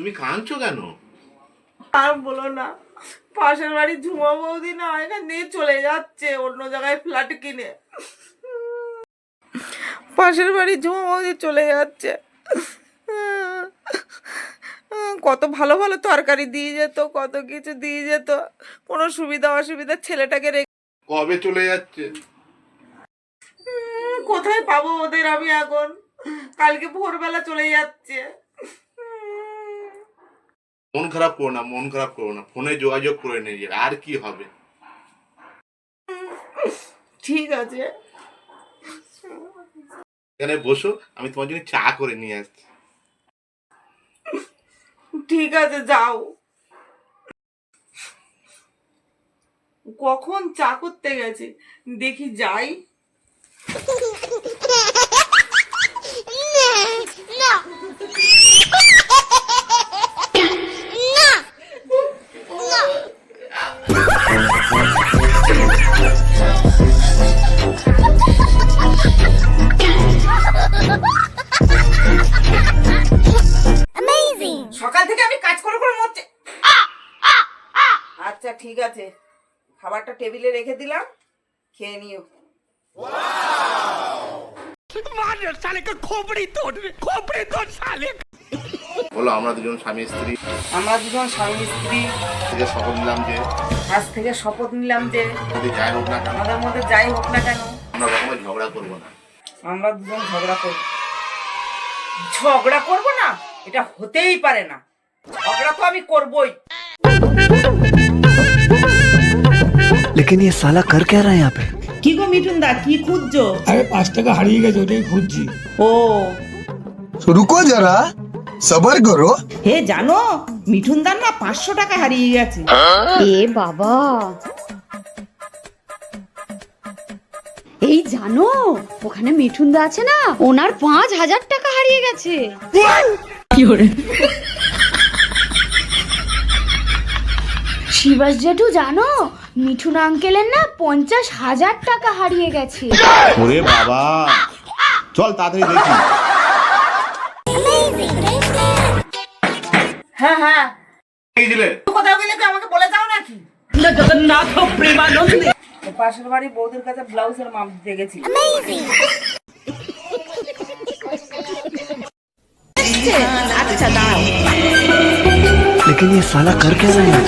তুমি কাঁদছো কেন? আর বলো না, পাশের বাড়ি ঝুমা বৌদি না এখান দিয়ে চলে যাচ্ছে অন্য জায়গায় ফ্ল্যাট কিনে। পাশের বাড়ি ঝুমা বৌদি চলে যাচ্ছে। কত ভালো ভালো তরকারি দিয়ে যেত, কত কিছু দিয়ে যেত, কোনো সুবিধা অসুবিধা ছেলেটাকে রেখে কবে চলে যাচ্ছে? কোথায় পাবো ওদের আমি এখন? কালকে ভোরবেলা চলে যাচ্ছে। মন খারাপ করো না, মন খারাপ করো না, ফোনে যোগাযোগ করে নিয়ে যাবে, আর কি হবে। ঠিক আছে, এখানে বসো, আমি তোমার জন্য চা করে নিয়ে আসছি। ঠিক আছে যাও। কখন চা করতে গেছে দেখি যাই। সকাল থেকে আমি কাজ করে করে মরছি। আচ্ছা ঠিক আছে, খাবারটা টেবিলে রেখে দিলাম, খেয়ে নিও। বলো, আমরা দুজন স্বামী স্ত্রী আমরা দুজন স্বামী স্ত্রী থেকে শপথ নিলাম যে আজ থেকে শপথ নিলাম যে যদি যাই হোক না কেন আমাদের মধ্যে যাই হোক না কেন আমরা কখনো ঝগড়া করবো না। আমরা দুজন ঝগড়া করব। ঝগড়া করব না এটা হতেই পারে না, ঝগড়া তো আমি করবই। लेकिन ये साला कर क्या रहा है यहाँ पे? কি গো মিঠুন দা, কি খুঁজছো? আরে 5 টাকা হারিয়ে গেছে, ওটাই খুঁজছি। ও रुको जरा सबर करो। হে জানো, মিঠুন দার না 500 টাকা হারিয়ে গেছে। এ বাবা, এই জানো ওখানে মিঠুনদা আছে না, ওনার 5,000 টাকা হারিয়ে গেছে। শিবাস জেঠু জানো, মিঠুন আঙ্কেলের না 50,000 টাকা হারিয়ে গেছে। ওরে বাবা, চল তাড়াতাড়ি দেখি। হ্যাঁ হ্যাঁ, এই দিলে কোথাও গেলে কি আমাকে বলে যাও নাকি? জগন্নাথ প্রেমানন্দে পাশের বাড়ি বৌদির কাছে ব্লাউজের মাপ দিতে গেছি। আচ্ছা দাঁড়াও। लेकिन ये साला कर क्या रहा है यहाँ?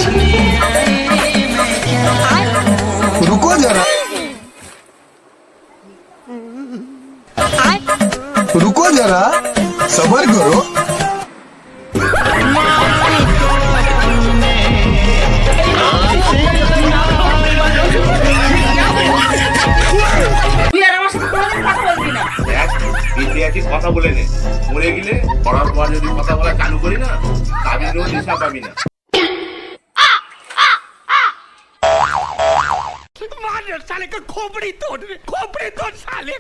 रुको जरा रुको जरा सबर करो। তুই আর আমার সাথে কোনোদিন কথা বলবি না। দেখ, ইতিহাসিক কথা বলে নে, মরে গেলে পড়ার পর যদি কথা বলা চালু করি না, কাবিনেও দিশা পাবি না। সালে কা খোপড়ি তোড় সালে।